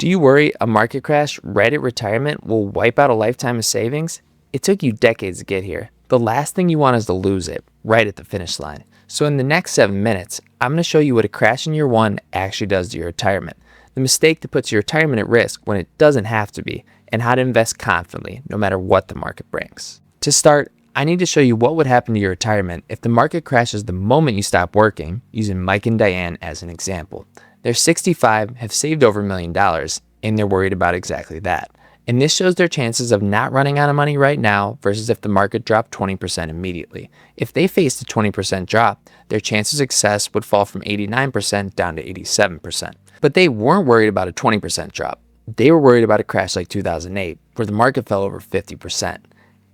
Do you worry a market crash right at retirement will wipe out a lifetime of savings? It took you decades to get here. The last thing you want is to lose it right at the finish line. So in the next 7 minutes, I'm going to show you what a crash in year one actually does to your retirement, the mistake that puts your retirement at risk when it doesn't have to be, and how to invest confidently no matter what the market brings. To start, I need to show you what would happen to your retirement if the market crashes the moment you stop working, using Mike and Diane as an example. They're 65, have saved over $1 million, and they're worried about exactly that. And this shows their chances of not running out of money right now versus if the market dropped 20% immediately. If they faced a 20% drop, their chance of success would fall from 89% down to 87%. But they weren't worried about a 20% drop. They were worried about a crash like 2008, where the market fell over 50%.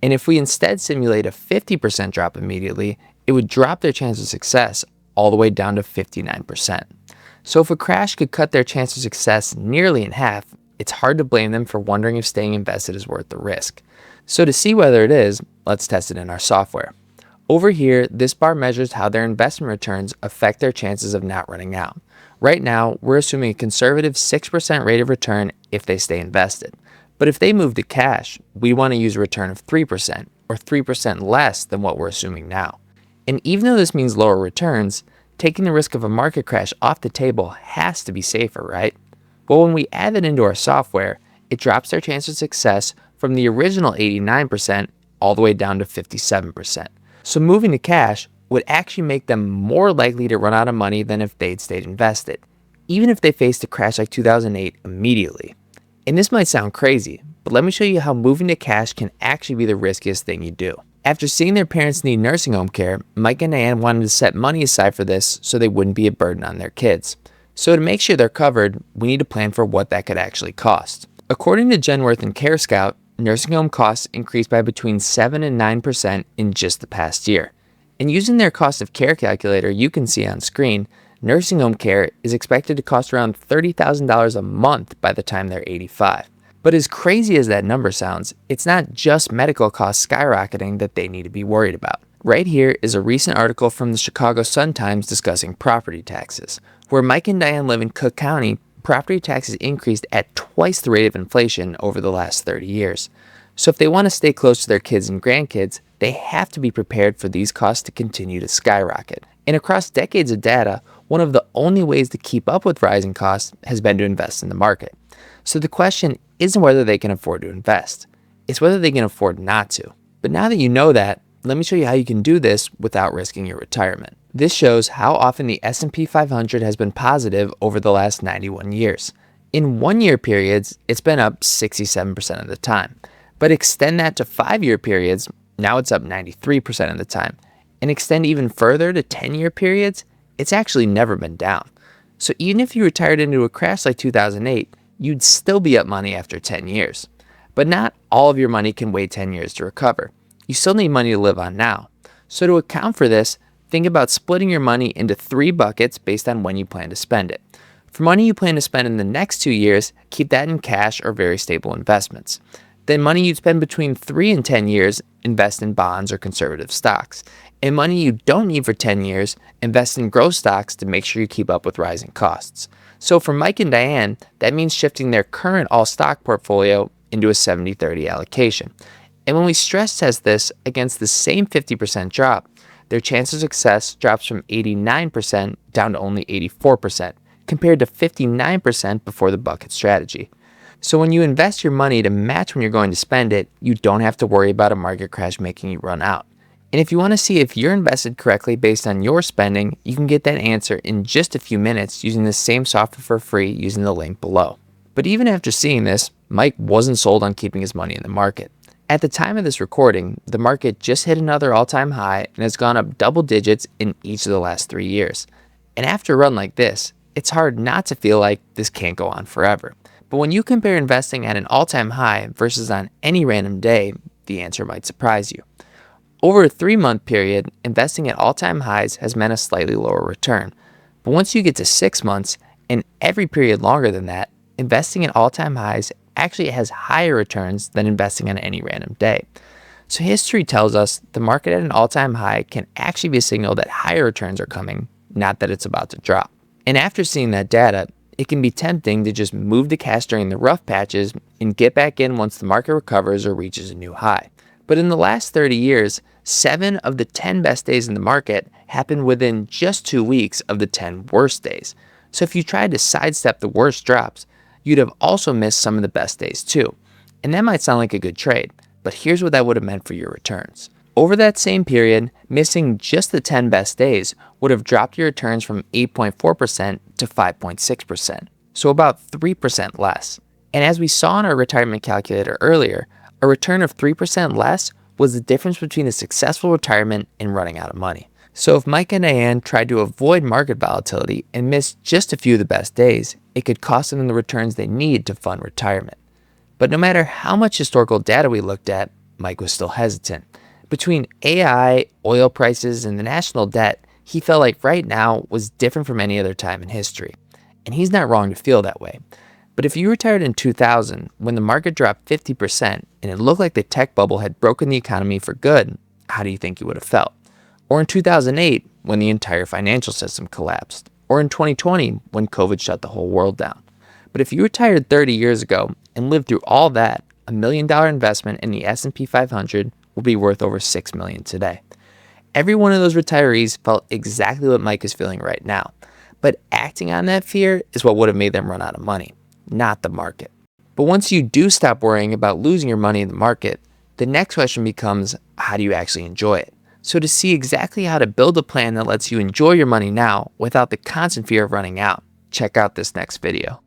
And if we instead simulate a 50% drop immediately, it would drop their chance of success all the way down to 59%. So if a crash could cut their chance of success nearly in half, it's hard to blame them for wondering if staying invested is worth the risk. So to see whether it is, let's test it in our software. Over here, this bar measures how their investment returns affect their chances of not running out. Right now, we're assuming a conservative 6% rate of return if they stay invested. But if they move to cash, we want to use a return of 3%, or 3% less than what we're assuming now. And even though this means lower returns, taking the risk of a market crash off the table has to be safer, right? Well, when we add that into our software, it drops their chance of success from the original 89% all the way down to 57%. So moving to cash would actually make them more likely to run out of money than if they'd stayed invested, even if they faced a crash like 2008 immediately. And this might sound crazy, but let me show you how moving to cash can actually be the riskiest thing you do. After seeing their parents need nursing home care, Mike and Diane wanted to set money aside for this so they wouldn't be a burden on their kids. So to make sure they're covered, we need to plan for what that could actually cost. According to Genworth and CareScout, nursing home costs increased by between 7 and 9% in just the past year. And using their cost of care calculator you can see on screen, nursing home care is expected to cost around $30,000 a month by the time they're 85. But as crazy as that number sounds, it's not just medical costs skyrocketing that they need to be worried about. Right here is a recent article from the Chicago Sun-Times discussing property taxes. Where Mike and Diane live in Cook County, property taxes increased at twice the rate of inflation over the last 30 years. So if they want to stay close to their kids and grandkids, they have to be prepared for these costs to continue to skyrocket. And across decades of data, one of the only ways to keep up with rising costs has been to invest in the market. So the question isn't whether they can afford to invest, it's whether they can afford not to. But now that you know that, let me show you how you can do this without risking your retirement. This shows how often the S&P 500 has been positive over the last 91 years. In 1-year periods, it's been up 67% of the time. But extend that to 5-year periods, now it's up 93% of the time. And extend even further to 10-year periods, it's actually never been down. So even if you retired into a crash like 2008, you'd still be up money after 10 years. But not all of your money can wait 10 years to recover. You still need money to live on now. So to account for this, think about splitting your money into 3 buckets based on when you plan to spend it. For money you plan to spend in the next 2 years, keep that in cash or very stable investments. Then money you'd spend between 3 and 10 years, invest in bonds or conservative stocks. And money you don't need for 10 years, invest in growth stocks to make sure you keep up with rising costs. So for Mike and Diane, that means shifting their current all-stock portfolio into a 70-30 allocation. And when we stress test this against the same 50% drop, their chance of success drops from 89% down to only 84%, compared to 59% before the bucket strategy. So when you invest your money to match when you're going to spend it, you don't have to worry about a market crash making you run out. And if you want to see if you're invested correctly based on your spending, you can get that answer in just a few minutes using the same software for free using the link below. But even after seeing this, Mike wasn't sold on keeping his money in the market. At the time of this recording, the market just hit another all-time high and has gone up double digits in each of the last 3 years. And after a run like this, it's hard not to feel like this can't go on forever. But when you compare investing at an all-time high versus on any random day, the answer might surprise you. Over a 3-month period, investing at all-time highs has meant a slightly lower return. But once you get to 6 months, and every period longer than that, investing at all-time highs actually has higher returns than investing on any random day. So history tells us the market at an all-time high can actually be a signal that higher returns are coming, not that it's about to drop. And after seeing that data, It can be tempting to just move the cash during the rough patches and get back in once the market recovers or reaches a new high. But in the last 30 years, 7 of the 10 best days in the market happened within just 2 weeks of the 10 worst days. So if you tried to sidestep the worst drops, you'd have also missed some of the best days too. And that might sound like a good trade, but here's what that would have meant for your returns. Over that same period, missing just the 10 best days would have dropped your returns from 8.4% to 5.6%, so about 3% less. And as we saw in our retirement calculator earlier, a return of 3% less was the difference between a successful retirement and running out of money. So if Mike and Diane tried to avoid market volatility and missed just a few of the best days, it could cost them the returns they need to fund retirement. But no matter how much historical data we looked at, Mike was still hesitant. Between AI, oil prices, and the national debt, he felt like right now was different from any other time in history. And he's not wrong to feel that way. But if you retired in 2000, when the market dropped 50% and it looked like the tech bubble had broken the economy for good, how do you think you would have felt? Or in 2008, when the entire financial system collapsed? Or in 2020, when COVID shut the whole world down? But if you retired 30 years ago and lived through all that, $1 million investment in the S&P 500 will be worth over $6 million today. Every one of those retirees felt exactly what Mike is feeling right now. But acting on that fear is what would have made them run out of money, not the market. But once you do stop worrying about losing your money in the market, the next question becomes, how do you actually enjoy it? So to see exactly how to build a plan that lets you enjoy your money now without the constant fear of running out, check out this next video.